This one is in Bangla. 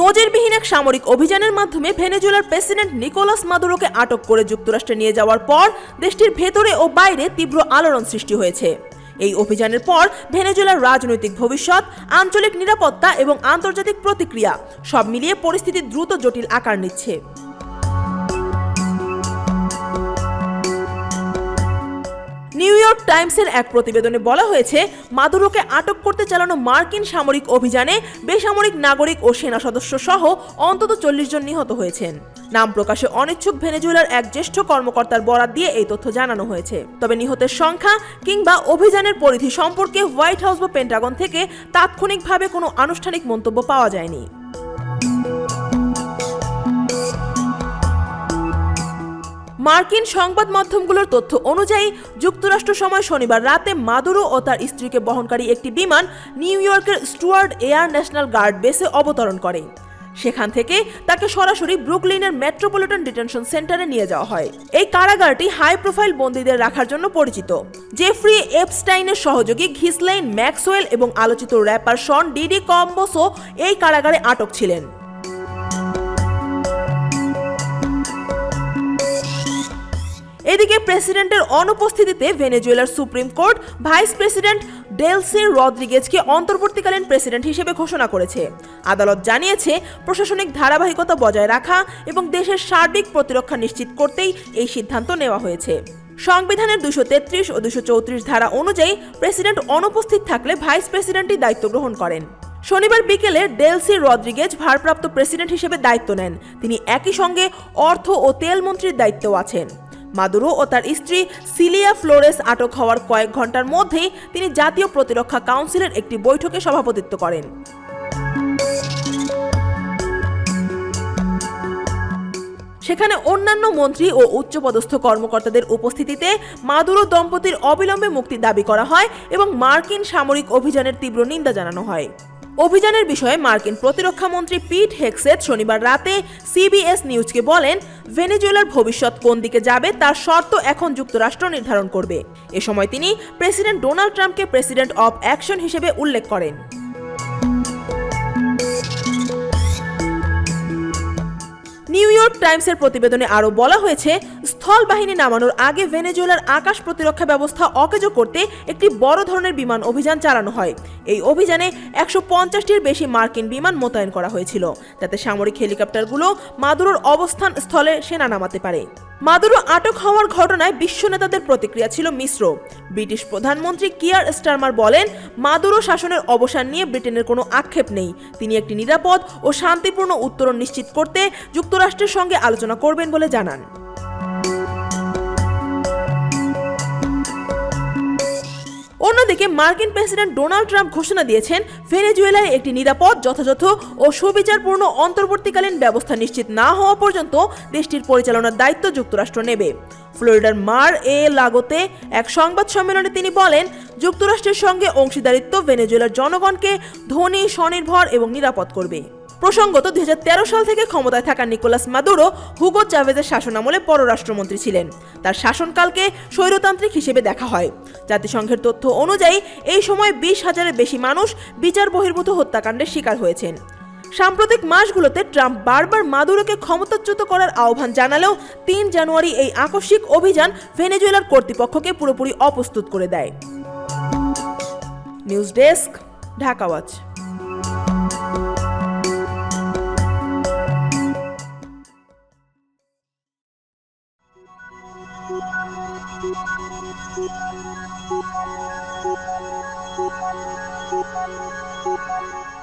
নজিরবিহীন এক সামরিক অভিযানের মাধ্যমে ভেনেজুয়েলার প্রেসিডেন্ট নিকোলাস মাদুরোকে আটক করে যুক্তরাষ্ট্রে নিয়ে যাওয়ার পর দেশটির ভেতরে ও বাইরে তীব্র আলোড়ন সৃষ্টি হয়েছে। এই অভিযানের পর ভেনেজুয়েলার রাজনৈতিক ভবিষ্যৎ, আঞ্চলিক নিরাপত্তা এবং আন্তর্জাতিক প্রতিক্রিয়া সব মিলিয়ে পরিস্থিতি দ্রুত জটিল আকার নিচ্ছে। নিউ ইয়র্ক টাইমসের এক প্রতিবেদনে বলা হয়েছে, মাদুরোকে আটক করতে চালানো মার্কিন সামরিক অভিযানে বেসামরিক নাগরিক ও সেনা সদস্য সহ অন্তত 40 জন নিহত হয়েছেন। নাম প্রকাশে অনিচ্ছুক ভেনেজুয়েলার এক জ্যেষ্ঠ কর্মকর্তার বরাত দিয়ে এই তথ্য জানানো হয়েছে। তবে নিহতের সংখ্যা কিংবা অভিযানের পরিধি সম্পর্কে হোয়াইট হাউস বা পেন্টাগন থেকে তাৎক্ষণিকভাবে কোনো আনুষ্ঠানিক মন্তব্য পাওয়া যায়নি। মার্কিন সংবাদ মাধ্যমগুলোর তথ্য অনুযায়ী যুক্তরাষ্ট্র সময় শনিবার রাতে মাদুরো ও তার স্ত্রীকে বহনকারী একটি বিমান নিউ ইয়র্কের স্টুয়ার্ড এয়ার ন্যাশনাল গার্ড বেসে অবতরণ করে। সেখান থেকে তাকে সরাসরি ব্রুকলিনের মেট্রোপলিটন ডিটেনশন সেন্টারে নিয়ে যাওয়া হয়। এই কারাগারটি হাই প্রোফাইল বন্দীদের রাখার জন্য পরিচিত। জেফ্রি এপস্টাইনের সহযোগী ঘিসলাইন ম্যাক্সওয়েল এবং আলোচিত র্যাপার শন ডিডি কম্বোসও এই কারাগারে আটক ছিলেন। এদিকে প্রেসিডেন্টের অনুপস্থিতিতে ভেনেজুয়েলার supreme court vice president Delcy রদ্রিগেজকে অন্তর্বর্তীকালীন প্রেসিডেন্ট হিসেবে ঘোষণা করেছে। আদালত জানিয়েছে, প্রশাসনিক ধারাবাহিকতা বজায় রাখা এবং দেশের সার্বিক প্রতিরক্ষা নিশ্চিত করতেই এই সিদ্ধান্ত নেওয়া হয়েছে। সংবিধানের 233 ও 234 ধারা অনুযায়ী প্রেসিডেন্ট অনুপস্থিত থাকলে ভাইস প্রেসিডেন্টই দায়িত্ব গ্রহণ করেন। শনিবার বিকেলে ডেলসি রদ্রিগেজ ভারপ্রাপ্ত প্রেসিডেন্ট হিসেবে দায়িত্ব নেন। তিনি একই সঙ্গে অর্থ ও তেল মন্ত্রীর দায়িত্বেও আছেন। মাদুরো ও তার স্ত্রী সিলিয়া ফ্লোরেস আটক হওয়ার কয়েক ঘন্টার মধ্যেই তিনি জাতীয় প্রতিরক্ষা কাউন্সিলের একটি বৈঠকে সভাপতিত্ব করেন। সেখানে অন্যান্য মন্ত্রী ও উচ্চপদস্থ কর্মকর্তাদের উপস্থিতিতে মাদুরো দম্পতির অবিলম্বে মুক্তি দাবি করা হয় এবং মার্কিন সামরিক অভিযানের তীব্র নিন্দা জানানো হয়। অভিযানের বিষয়ে মার্কিন প্রতিরক্ষা মন্ত্রী পিট হেগসেথ শনিবার রাতে সিবিএস নিউজকে বলেন, ভেনেজুয়েলার ভবিষ্যৎ কোন দিকে যাবে তার শর্ত এখন যুক্তরাষ্ট্র নির্ধারণ করবে। এ সময় তিনি প্রেসিডেন্ট ডোনাল্ড ট্রাম্পকে প্রেসিডেন্ট অব অ্যাকশন হিসেবে উল্লেখ করেন। নিউ ইয়র্ক টাইমসের প্রতিবেদনে আরও বলা হয়েছে, স্থল বাহিনী নামানোর আগে ভেনেজুয়েলার আকাশ প্রতিরক্ষা ব্যবস্থা অকেজো করতে একটি বড় ধরনের বিমান অভিযান চালানো হয়। এই অভিযানে 150টির বেশি মার্কিন বিমান মোতায়েন করা হয়েছিল, যাতে সামরিক হেলিকপ্টারগুলো মাদুরোর অবস্থান স্থলে সেনা নামাতে পারে। মাদুরো আটক হওয়ার ঘটনায় বিশ্ব নেতাদের প্রতিক্রিয়া ছিল মিশ্র। ব্রিটিশ প্রধানমন্ত্রী কিয়ার স্টারমার বলেন, মাদুরো শাসনের অবসান নিয়ে ব্রিটেনের কোনো আক্ষেপ নেই। তিনি একটি নিরাপদ ও শান্তিপূর্ণ উত্তরণ নিশ্চিত করতে যুক্তরাষ্ট্রের সঙ্গে আলোচনা করবেন বলে জানান। অন্যদিকে মার্কিন প্রেসিডেন্ট ডোনাল্ড ট্রাম্প ঘোষণা দিয়েছেন, ভেনেজুয়েলায় একটি নিরাপদ, যথাযথ ও সুবিচারপূর্ণ অন্তর্বর্তীকালীন ব্যবস্থা নিশ্চিত না হওয়া পর্যন্ত দেশটির পরিচালনার দায়িত্ব যুক্তরাষ্ট্র নেবে। ফ্লোরিডার মার এ লাগোতে এক সংবাদ সম্মেলনে তিনি বলেন, যুক্তরাষ্ট্রের সঙ্গে অংশীদারিত্ব ভেনেজুয়েলার জনগণকে ধনী, স্বনির্ভর এবং নিরাপদ করবে। প্রসঙ্গত 2013 সাল থেকে ক্ষমতায় থাকা নিকোলাস মাদুরো হুগো চাভেজের শাসনামলে পররাষ্ট্রমন্ত্রী ছিলেন। তার শাসনকালকে স্বৈরতান্ত্রিক হিসেবে দেখা হয়। জাতিসংঘের তথ্য অনুযায়ী এই সময় 20,000-এর বেশি মানুষ বিচার বহির্ভূত হত্যাকাণ্ডের শিকার হয়েছেন। সাম্প্রতিক মাসগুলোতে ট্রাম্প বারবার মাদুরোকে ক্ষমতাচ্যুত করার আহ্বান জানালেও 3 জানুয়ারি এই আকস্মিক অভিযান ভেনেজুয়েলার কর্তৃপক্ষকে পুরোপুরি অপ্রস্তুত করে দেয়। News desk, Dhaka watch. Thank you.